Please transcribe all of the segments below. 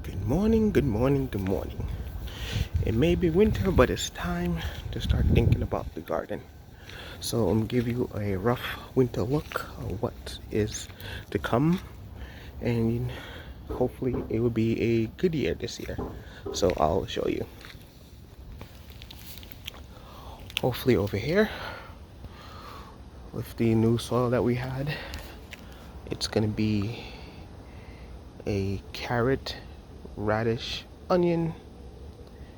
Good morning, good morning, good morning. It may be winter, but it's time to start thinking about the garden. So I'm gonna give you a rough winter look of what is to come, and hopefully it will be a good year this year. So I'll show you. Hopefully over here, with the new soil that we had, it's gonna be a carrot, radish, onion,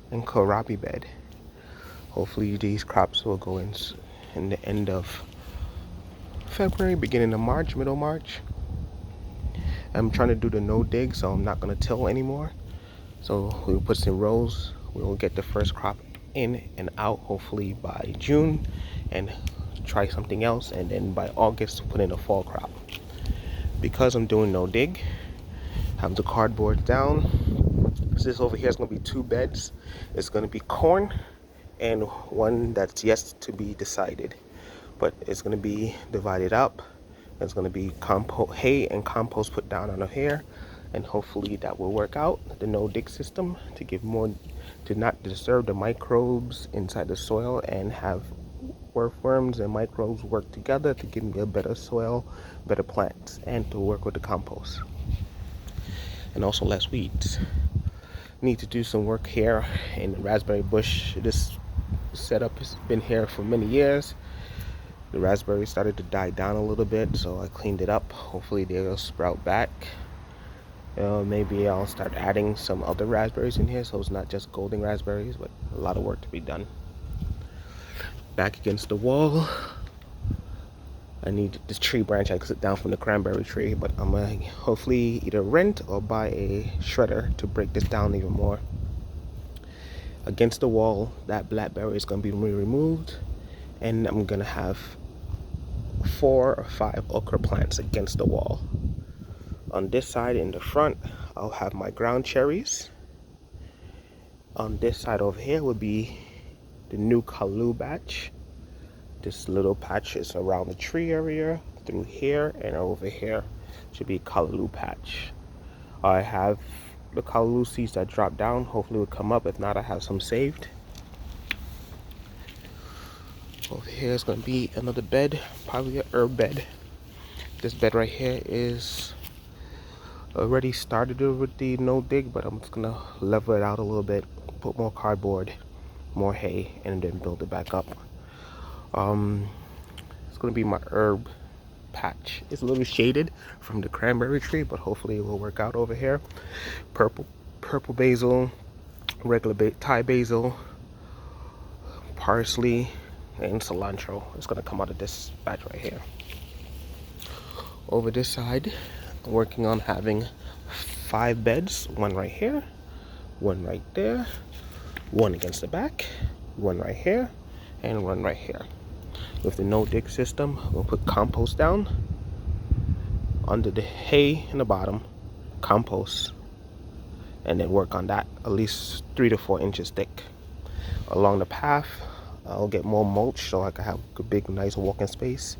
and kohlrabi bed. Hopefully these crops will go in the end of February, beginning of March, middle March. I'm trying to do the no dig, so I'm not gonna till anymore. So we'll put some rows. We'll get the first crop in and out hopefully by June, and try something else, and then by August put in a fall crop. Because I'm doing no dig, have the cardboard down. So this over here is gonna be two beds. It's gonna be corn and one that's yet to be decided, but it's going to be divided up. It's going to be hay and compost put down on here, and hopefully that will work out. The no dig system to give more, to not disturb the microbes inside the soil, and have earthworms and microbes work together to give me a better soil, better plants, and to work with the compost, and also less weeds. Need to do some work here in the raspberry bush. This setup has been here for many years. The raspberries started to die down a little bit, so I cleaned it up. Hopefully they'll sprout back. Maybe I'll start adding some other raspberries in here, so it's not just golden raspberries, but a lot of work to be done. Back against the wall, I need this tree branch I cut down from the cranberry tree, but I'm gonna hopefully either rent or buy a shredder to break this down even more. Against the wall, that blackberry is gonna be removed, and I'm gonna have 4 or 5 okra plants against the wall. On this side in the front, I'll have my ground cherries. On this side over here would be the new Caloo batch. This little patch is around the tree area, through here, and over here should be Caloo patch. I have the Caloo seeds that drop down. Hopefully will come up. If not, I have some saved. Over here is going to be another bed, probably a herb bed. This bed right here is already started with the no dig, but I'm just gonna level it out a little bit, put more cardboard, more hay, and then build it back up. It's gonna be my herb patch. It's a little shaded from the cranberry tree, but hopefully it will work out over here. Purple basil, regular Thai basil, parsley, and cilantro. It's gonna come out of this batch right here. Over this side, I'm working on having 5 beds, one right here, one right there, one against the back, one right here, and one right here. With the no dig system, we'll put compost down under the hay in the bottom, compost, and then work on that at least 3 to 4 inches thick. Along the path, I'll get more mulch so I can have a big nice walking space,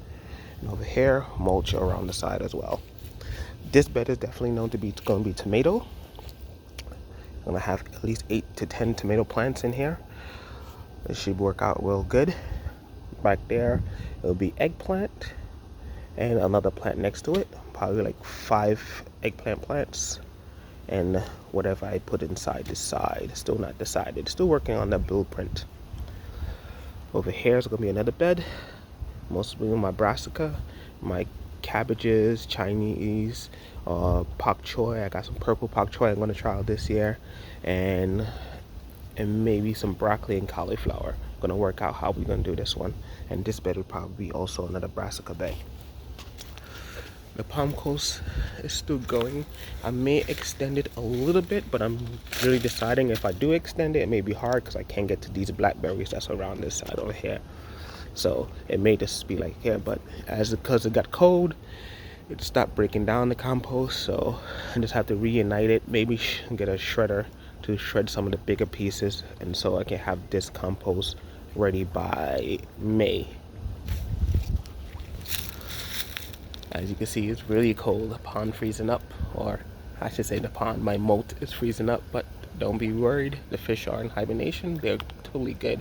and over here mulch around the side as well. This bed is definitely known to be going to be tomato. I'm gonna have at least 8 to 10 tomato plants in here. It should work out real good. Back there it'll be eggplant and another plant next to it, probably like 5 eggplant plants, and whatever I put inside this side, still not decided, still working on that blueprint. Over here is gonna be another bed, mostly my brassica, my cabbages, Chinese, pak choy. I got some purple pak choy I'm gonna try out this year, and maybe some broccoli and cauliflower. Gonna work out how we're gonna do this one. And this bed would probably be also another brassica bed. The palm coast is still going. I may extend it a little bit, but I'm really deciding if I do extend it, it may be hard because I can't get to these blackberries that's around this side over here. So it may just be like here, but because it got cold, it stopped breaking down the compost, so I just have to reunite it, maybe get a shredder to shred some of the bigger pieces, and so I can have this compost ready by May. As you can see, it's really cold. The pond freezing up, or I should say the pond. My moat is freezing up, but don't be worried. The fish are in hibernation. They're totally good.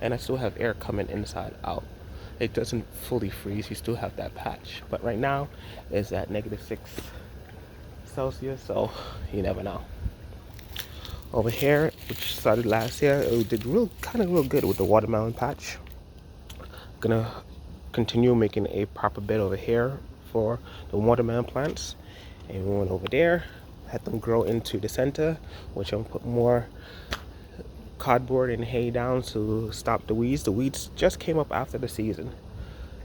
And I still have air coming inside out. It doesn't fully freeze. You still have that patch. But right now, it's at -6 Celsius, so you never know. Over here, which started last year, it did real good with the watermelon patch. Gonna continue making a proper bed over here for the watermelon plants, and we went over there, had them grow into the center, which I'm gonna put more cardboard and hay down to stop the weeds. The weeds just came up after the season,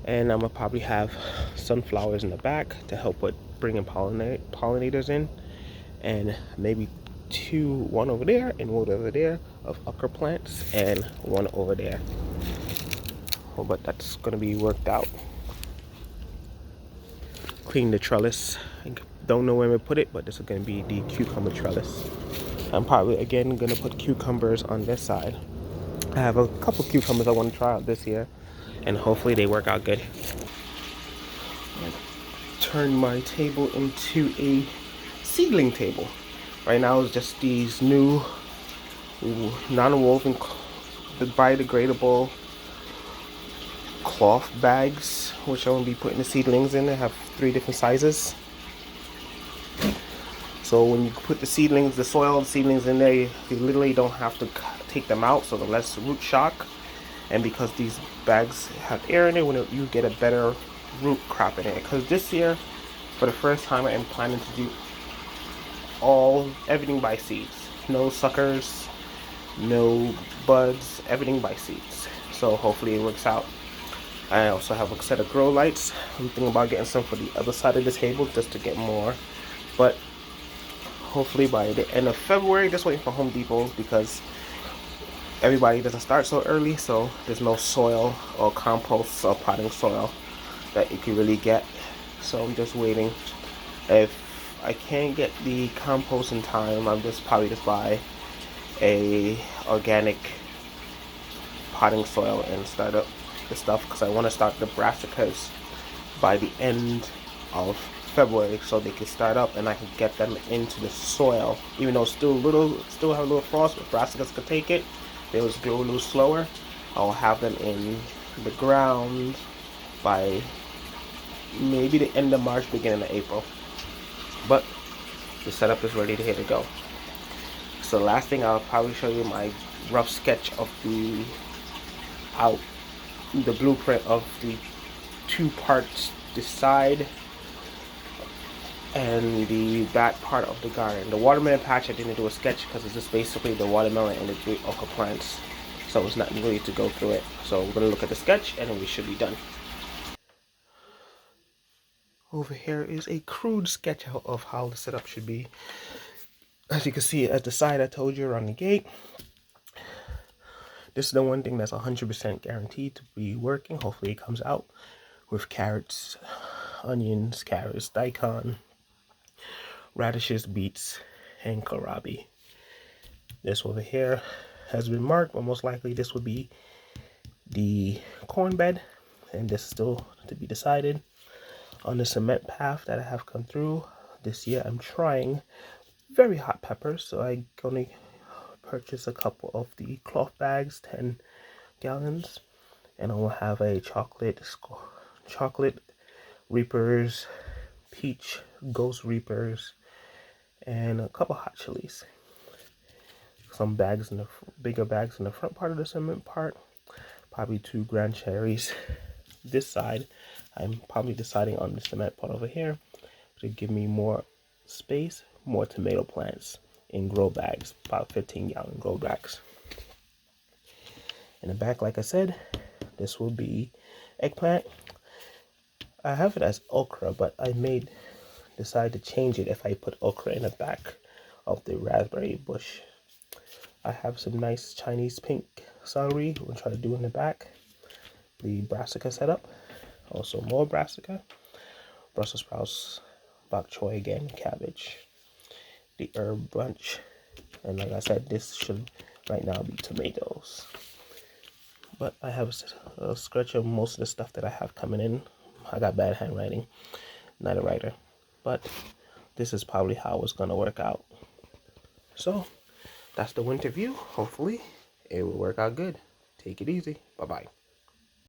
and I'm gonna probably have sunflowers in the back to help with bringing pollinators in, and maybe one over there and one over there of okra plants, and one over there. Oh, but that's gonna be worked out. Clean the trellis. I don't know where I'm gonna put it, but this is gonna be the cucumber trellis. I'm probably again gonna put cucumbers on this side. I have a couple cucumbers I want to try out this year, and hopefully they work out good. Turn my table into a seedling table. Right now it's just these new non-woven biodegradable cloth bags, which I'm gonna be putting the seedlings in. They have 3 different sizes. So when you put the soil seedlings in there, you literally don't have to take them out, so the less root shock. And because these bags have air in it, you get a better root crop in it. Because this year, for the first time, I am planning to do everything by seeds. No suckers, no buds, everything by seeds. So hopefully it works out. I also have a set of grow lights. I'm thinking about getting some for the other side of the table just to get more. But hopefully by the end of February, just waiting for Home Depot because everybody doesn't start so early, so there's no soil or compost or potting soil that you can really get. So I'm just waiting. If I can't get the compost in time, I'm probably just buy a organic potting soil and start up the stuff, because I want to start the brassicas by the end of February so they can start up and I can get them into the soil. Even though still have a little frost, but brassicas can take it. They will grow a little slower. I'll have them in the ground by maybe the end of March, beginning of April. But the setup is ready to go. So the last thing, I'll probably show you my rough sketch of the blueprint of the 2 parts, the side and the back part of the garden. The watermelon patch, I didn't do a sketch because it's just basically the watermelon and the 3 okra plants, so it's not really to go through it. So we're gonna look at the sketch and then we should be done. Over here is a crude sketch of how the setup should be. As you can see at the side, I told you around the gate. This is the one thing that's 100% guaranteed to be working. Hopefully it comes out with carrots, onions, daikon, radishes, beets, and kohlrabi. This over here has been marked, but most likely this would be the corn bed, and this is still to be decided. On the cement path that I have come through this year, I'm trying very hot peppers, so I'm gonna purchase a couple of the cloth bags, 10 gallons, and I will have a chocolate reapers, peach ghost reapers, and a couple hot chilies. Some bags bigger bags in the front part of the cement part, probably 2 grand cherries. This side, I'm probably deciding on the cement part over here to give me more space, more tomato plants in grow bags, about 15-gallon grow bags. In the back, like I said, this will be eggplant. I have it as okra, but I may decide to change it if I put okra in the back of the raspberry bush. I have some nice Chinese pink celery we'll try to do in the back. The brassica setup, also more brassica, Brussels sprouts, bok choy again, cabbage, the herb bunch, and like I said, this should right now be tomatoes. But I have a sketch of most of the stuff that I have coming in. I got bad handwriting, not a writer, but this is probably how it's gonna work out. So that's the winter view. Hopefully it will work out good. Take it easy. Bye bye.